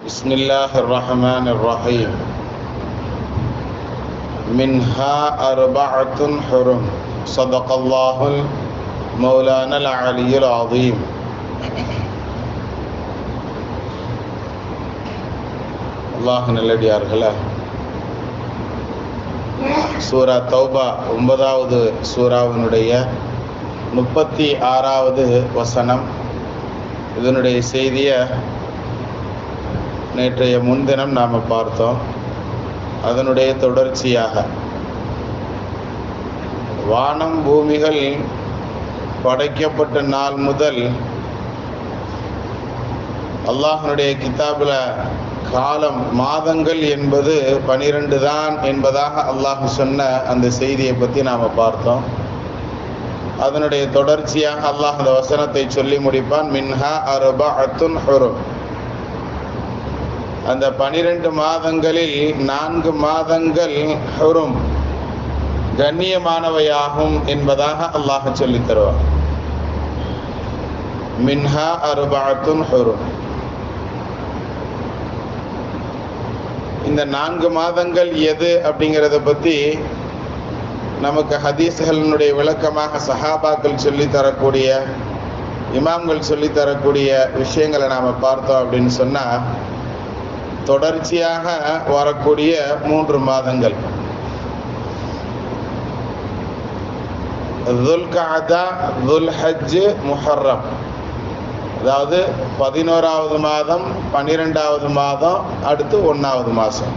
بسم الله الرحمن الرحيم. منها أربعة حرم صدق الله مولانا العلي العظيم. அல்லாஹ் நல்லடியார்களே, சூரா தௌபா 9வது சூராவினுடைய 36வது வசனம். இதனுடைய செய்தியை நேற்றைய முன்தினம் நாம் பார்த்தோம். அதனுடைய தொடர்ச்சியாக வானம் பூமிகள் படைக்கப்பட்ட நாள் முதல் அல்லாஹ்னுடைய கிதாபில் காலம் மாதங்கள் என்பது 12 தான் என்பதாக அல்லாஹ் சொன்ன அந்த செய்தியை பற்றி நாம் பார்த்தோம். அதனுடைய தொடர்ச்சியாக அல்லாஹ் அந்த வசனத்தை சொல்லி முடிப்பான். மின்ஹா அர்பஅத்துன் ஹுரும். அந்த 12 மாதங்களில் 4 மாதங்கள் ஹுரும், கண்ணியமானவையாகும் என்பதாக அல்லாஹ் சொல்லித் தருவார். மின்ஹா அர்பஅத்துன் ஹுரும். இந்த 4 மாதங்கள் எது அப்படிங்கிறத பற்றி நமக்கு ஹதீஸ்களினுடைய விளக்கமாக சஹாபாக்கள் சொல்லி தரக்கூடிய, இமாம்கள் சொல்லி தரக்கூடிய விஷயங்களை நாம் பார்த்தோம் அப்படின்னு சொன்னால், தொடர்ச்சியாக வரக்கூடிய 3 மாதங்கள் துல்கஅதா, துல்ஹஜ், முஹர்ரம். அதாவது 11வது மாதம், 12வது மாதம், அடுத்து 1வது மாதம்.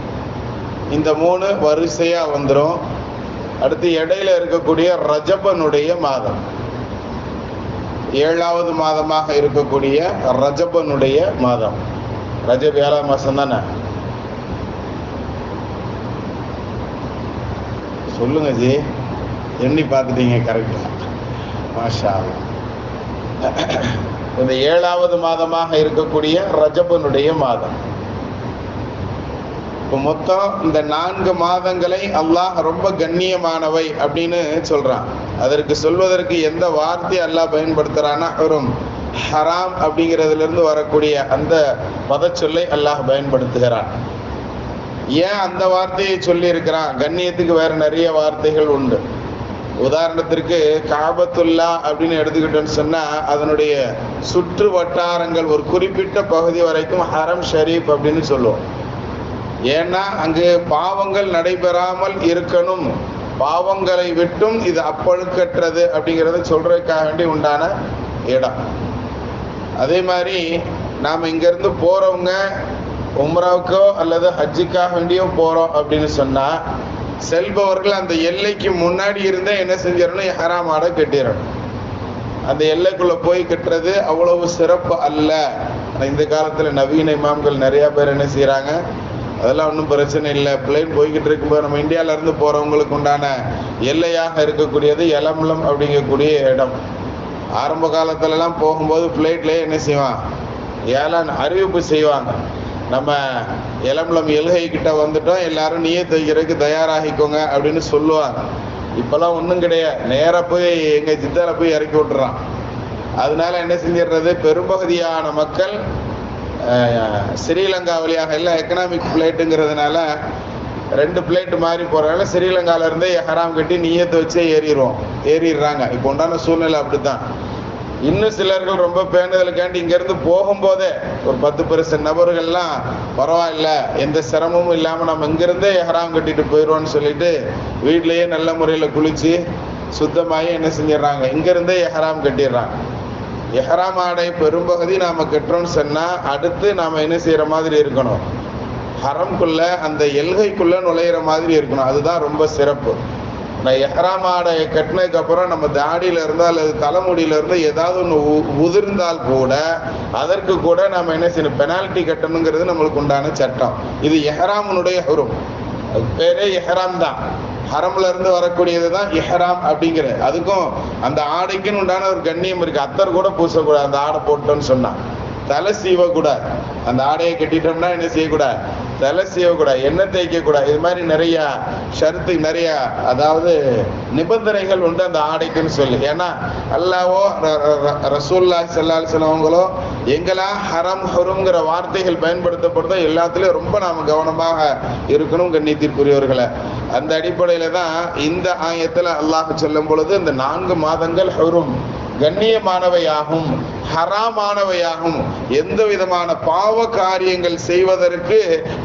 இந்த 3 வரிசையாக வந்துடும். அடுத்து இடையில இருக்கக்கூடிய ரஜபனுடைய மாதம், 7வது மாதமாக இருக்கக்கூடிய ரஜபனுடைய மாதம். ரஜப் 7ஆம் மாதம் தானே? சொல்லுங்க ஜி, எண்ணி பார்த்துட்டீங்க கரெக்டா, மாஷா அல்லாஹ். இந்த 7வது மாதமாக இருக்கக்கூடிய ரஜபனுடைய மாதம். இப்போ மொத்தம் இந்த 4 மாதங்களை அல்லாஹ் ரொம்ப கண்ணியமானவை அப்படின்னு சொல்றான். அதற்கு சொல்வதற்கு எந்த வார்த்தை அல்லாஹ் பயன்படுத்துறான்னா ஹுரும், ஹராம் அப்படிங்கிறதுல இருந்து வரக்கூடிய அந்த பதச்சொல்லை அல்லாஹ் பயன்படுத்துகிறான். ஏன் அந்த வார்த்தையை சொல்லி இருக்கிறான்? கண்ணியத்துக்கு வேற நிறைய வார்த்தைகள் உண்டு. உதாரணத்திற்கு காபத்துல்லா அப்படின்னு எடுத்துக்கிட்டோன்னு சொன்னா, அதனுடைய சுற்று வட்டாரங்கள் ஒரு குறிப்பிட்ட பகுதி வரைக்கும் ஹரம் ஷரீஃப் அப்படின்னு சொல்லுவோம். ஏன்னா அங்கு பாவங்கள் நடைபெறாமல் இருக்கணும், பாவங்களை விட்டும் இது அப்பழுக்கற்றது அப்படிங்கிறத சொல்றதுக்காக வேண்டி உண்டான இடம். அதே மாதிரி நாம் இங்கேருந்து போகிறவங்க உம்ராவுக்கோ அல்லது ஹஜ்ஜுக்காக வேண்டியோ போகிறோம் அப்படின்னு சொன்னால், செல்பவர்கள் அந்த எல்லைக்கு முன்னாடி இருந்தே என்ன செஞ்சிடணும்? இஹ்ராம் ஆடை கட்டிடணும். அந்த எல்லைக்குள்ளே போய் கட்டுறது அவ்வளவு சிறப்பு அல்ல. இந்த காலத்தில் நவீன இமாம்கள் நிறையா பேர் என்ன செய்கிறாங்க, அதெல்லாம் ஒன்றும் பிரச்சனை இல்லை, பிளேன் போய்கிட்டு இருக்கும்போது நம்ம இந்தியாவிலேருந்து போகிறவங்களுக்கு உண்டான எல்லையாக இருக்கக்கூடியது யலம்லம் அப்படிங்கக்கூடிய இடம். ஆரம்ப காலத்துலலாம் போகும்போது ஃப்ளைட்லேயே என்ன செய்வான், ஏலான் அறிவிப்பு செய்வாங்க, நம்ம யலம்லம் எல்கை கிட்ட வந்துட்டோம், எல்லாரும் நியத் வைக்கிறதுக்கு தயாராகிக்கோங்க அப்படின்னு சொல்லுவாங்க. இப்போல்லாம் ஒன்றும் கிடையாது, நேராக போய் எங்கள் ஜித்தால போய் இறக்கி விட்டுறான். அதனால என்ன செஞ்சிடுறது, பெரும்பகுதியான மக்கள் ஸ்ரீலங்கா வழியாக எல்லாம் எக்கனாமிக் ஃப்ளைட்டுங்கிறதுனால 2 ஃப்ளைட் மாறி போகிறதுனால ஸ்ரீலங்காவிலேருந்தே இஹ்ராம் கட்டி நியத்தை வச்சே ஏறிடுறாங்க. இப்போ உண்டான சூழ்நிலை அப்படித்தான். இன்னும் சிலர்கள் ரொம்ப பேணுதலுக்காண்டி இங்கேருந்து போகும்போதே ஒரு 10% நபர்கள்லாம் பரவாயில்ல, எந்த சிரமமும் இல்லாமல் நம்ம இங்கேருந்தே இஹ்ராம் கட்டிட்டு போயிடுவோன்னு சொல்லிட்டு வீட்லேயே நல்ல முறையில் குளித்து சுத்தமாகி என்ன செஞ்சிடறாங்க, இங்கேருந்தே இஹ்ராம் கட்டிடுறாங்க. இஹ்ராம் ஆடை பெரும்பகுதி நாம் கட்டுறோன்னு சொன்னால், அடுத்து நாம் என்ன செய்கிற மாதிரி இருக்கணும், ஹரம்குள்ள அந்த எல்கைக்குள்ள நுழையிற மாதிரி இருக்கணும். அதுதான் ரொம்ப சிறப்பு. நான் இஹ்ராம் ஆடை கட்டினதுக்கு அப்புறம் நம்ம தாடியில இருந்தால் அல்லது தலைமுடியில இருந்து ஏதாவது ஒன்று உதிர்ந்தால் கூட அதற்கு கூட நம்ம என்ன செய்யணும், பெனால்ட்டி கட்டணுங்கிறது நம்மளுக்கு உண்டான சட்டம். இது இஹ்ராமுடைய ஹுரும், பேரே இஹ்ராம் தான். ஹரம்ல இருந்து வரக்கூடியது தான் இஹ்ராம் அப்படிங்கிறது. அதுக்கும் அந்த ஆடைக்குன்னு உண்டான ஒரு கண்ணியம் இருக்கு. அத்தர் கூட பூசக்கூடாது அந்த ஆடை போட்டோன்னு சொன்னா, தலை சீவக்கூடாது. அந்த ஆடையை கட்டிட்டோம்னா என்ன செய்யக்கூடாது, தலை செய்யக்கூடாது, எண்ணெய் தேய்க்கக்கூடாது. இது மாதிரி நிறைய ஷர்த்து, நிறைய அதாவது நிபந்தனைகள் உண்டு அந்த ஆடைக்குன்னு சொல்லி. ஏன்னா அல்லாஹ்வோ ரசூலுல்லாஹி ஸல்லல்லாஹு அலைஹி வஸல்லம் அவங்களோ எங்கெல்லாம் ஹரம் ஹுரும்ங்கிற வார்த்தைகள் பயன்படுத்தப்படுதோ எல்லாத்துலயும் ரொம்ப நாம கவனமாக இருக்கணும் கண்ணியத்திற்குரியவர்களை. அந்த அடிப்படையில தான் இந்த ஆயத்துல அல்லாஹ் சொல்லும் பொழுது இந்த 4 மாதங்கள் ஹுரும், கண்ணியமானவையாகும், ஹராமானவையாகும், எந்த விதமான பாவ காரியங்கள் செய்வதற்கு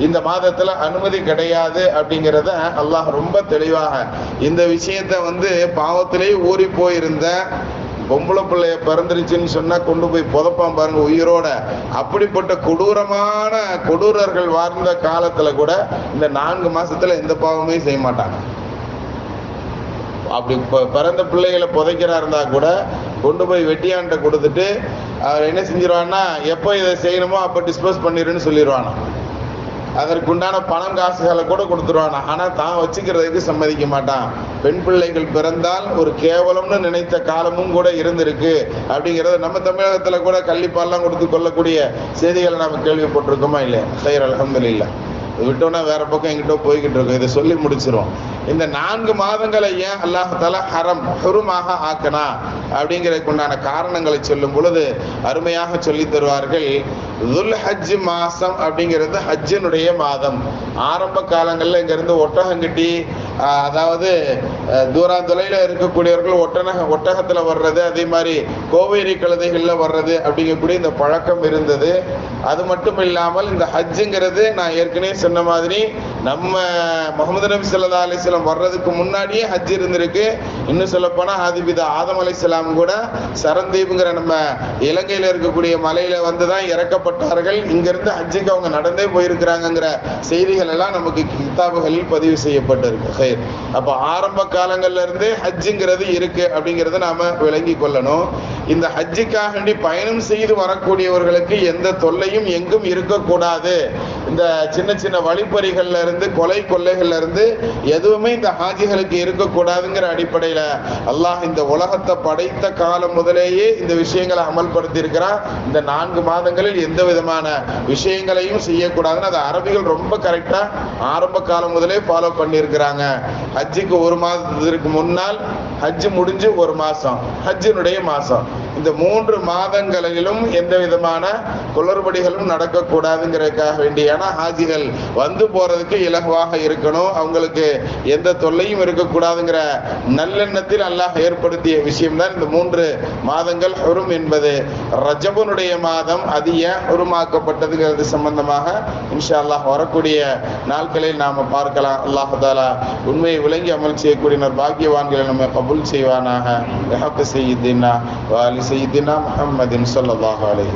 இந்த மாதத்துல அனுமதி கிடையாது அப்படிங்கிறத அல்லாஹ் ரொம்ப தெளிவாக இந்த விஷயத்த பாவத்திலேயே ஊறி போயிருந்த பொம்பளை பிள்ளைய பிறந்துருச்சுன்னு சொன்னா கொண்டு போய் புதைப்பான் பாருங்க உயிரோட. அப்படிப்பட்ட கொடூரர்கள் வாழ்ந்த காலத்துல கூட இந்த 4 மாசத்துல எந்த பாவமே செய்ய மாட்டாங்க. அப்படி பிறந்த பிள்ளைகளை புதைக்கிறா இருந்தா கூட கொண்டு போய் வெட்டியான்ட்ட கொடுத்துட்டு அவர் என்ன செஞ்சிருவான்னா, எப்போ இதை செய்யணுமோ அப்போ டிஸ்போஸ் பண்ணிருன்னு சொல்லிடுவானா. அதற்குண்டான பணம் காசுகளை கூட கொடுத்துருவானா. ஆனா தான் வச்சுக்கிறதுக்கு சம்மதிக்க மாட்டான். பெண் பிள்ளைகள் பிறந்தால் ஒரு கேவலம்னு நினைத்த காலமும் கூட இருந்திருக்கு அப்படிங்கிறத நம்ம தமிழகத்துல கூட கள்ளிப்பால்லாம் கொடுத்து கொள்ளக்கூடிய செய்திகளை நாம கேள்விப்பட்டிருக்கோமா இல்லையா? சைர் அல்ஹம்துலில்லாஹ். விட்டோம்னா வேற பக்கம் எங்கிட்ட போய்கிட்டு இருக்கோம். இதை சொல்லி முடிச்சிரும். இந்த 4 மாதங்களை ஏன் அல்லாஹ் தஆலா ஹுருமாக ஆக்கனா அப்படிங்கிறதுக்கு உண்டான காரணங்களை சொல்லும் பொழுது அருமையாக சொல்லி தருவார்கள். துல் ஹஜ் மாசம் அப்படிங்கிறது ஹஜ்ஜினுடைய மாதம். ஆரம்ப காலங்கள்ல இங்க இருந்து ஒட்டகம் கட்டி, அதாவது தூராந்தொலையில இருக்கக்கூடியவர்கள் ஒட்டகத்துல வர்றது, அதே மாதிரி கோவேரி கழுதைகள்ல வர்றது அப்படிங்கக்கூடிய இந்த பழக்கம் இருந்தது. அது மட்டும் இல்லாமல் இந்த ஹஜ்ஜுங்கிறது நான் ஏற்கனவே சொன்ன மாதிரி நம்ம முஹம்மது நபி ஸல்லல்லாஹு அலைஹி வஸல்லம் வர்றதுக்கு முன்னாடியே ஹஜ் இருந்திருக்கு. இன்னும் சொல்ல போனா ஆதிபிதா ஆதம் அலைஹிஸ்ஸலாம் கூட சரந்தீப்ங்கிற நம்ம இலங்கையில இருக்கக்கூடிய மலையில வந்துதான் இறக்கப்பட்டார்கள். இங்க இருந்து ஹஜ்ஜுக்கு அவங்க நடந்தே போயிருக்கிறாங்கிற செய்திகள் எல்லாம் நமக்கு கிதாபுகளில் பதிவு செய்யப்பட்டிருக்கு. அப்ப ஆரம்ப காலங்கள்ல இருந்து ஹஜ்ஜுங்கிறது இருக்கு அப்படிங்கறத நாம விளங்கி கொள்ளணும். இந்த ஹஜ்ஜுக்காக பயணம் செய்து வரக்கூடியவர்களுக்கு எந்த தொல்லையும் எங்கும் இருக்கக்கூடாது. இந்த சின்ன சின்ன வழிப்பறிகள்ல இருந்து கொலை கொள்ளைகள்ல இருந்து எதுவுமே இந்த ஹாஜிகளுக்கு இருக்கக்கூடாதுங்கிற அடிப்படையில அல்லாஹ் இந்த உலகத்தை படைத்த காலம் முதலேயே இந்த விஷயங்களை அமல்படுத்தி இருக்கிறான். இந்த 4 மாதங்களில் எந்த விதமான விஷயங்களையும் செய்யக்கூடாதுன்னு அதை அரபிகள் ரொம்ப கரெக்டா ஆரம்ப காலம் முதலே ஃபாலோ பண்ணி இருக்கிறாங்க. ஹஜ்ஜுக்கு 1 மாதத்திற்கு முன்னால், ஹஜ் முடிஞ்சு 1 மாசம், ஹஜ்ஜினுடைய மாசம், இந்த 3 மாதங்களிலும் எந்த விதமான குளறுபடிகளும் நடக்கக்கூடாதுங்கிறதுக்காக வேண்டியான ஹாஜிகள் வந்து போறதுக்கு இலகுவாக இருக்கணும், அவங்களுக்கு எந்த தொல்லையும் இருக்கக்கூடாதுங்கிற நல்லெண்ணத்தில் அல்லாஹ் ஏற்படுத்திய விஷயம் தான் இந்த 3 மாதங்கள் ஹுரும் என்பது. ரஜபனுடைய மாதம் அது ஏன் ஹுருமாக்கப்பட்டதுங்கிறது சம்பந்தமாக இன்ஷா அல்லாஹ் வரக்கூடிய நாட்களில் நாம பார்க்கலாம். அல்லாஹ் தஆலா உண்மையை விளங்கி அமல் செய்யக்கூடிய பாக்கியவான்களை நம்ம கபூல் செய்வானாக. பிஹக்கி சய்யிதினா வ அலி சய்யிதினா முஹம்மதின் ஸல்லல்லாஹு அலைஹி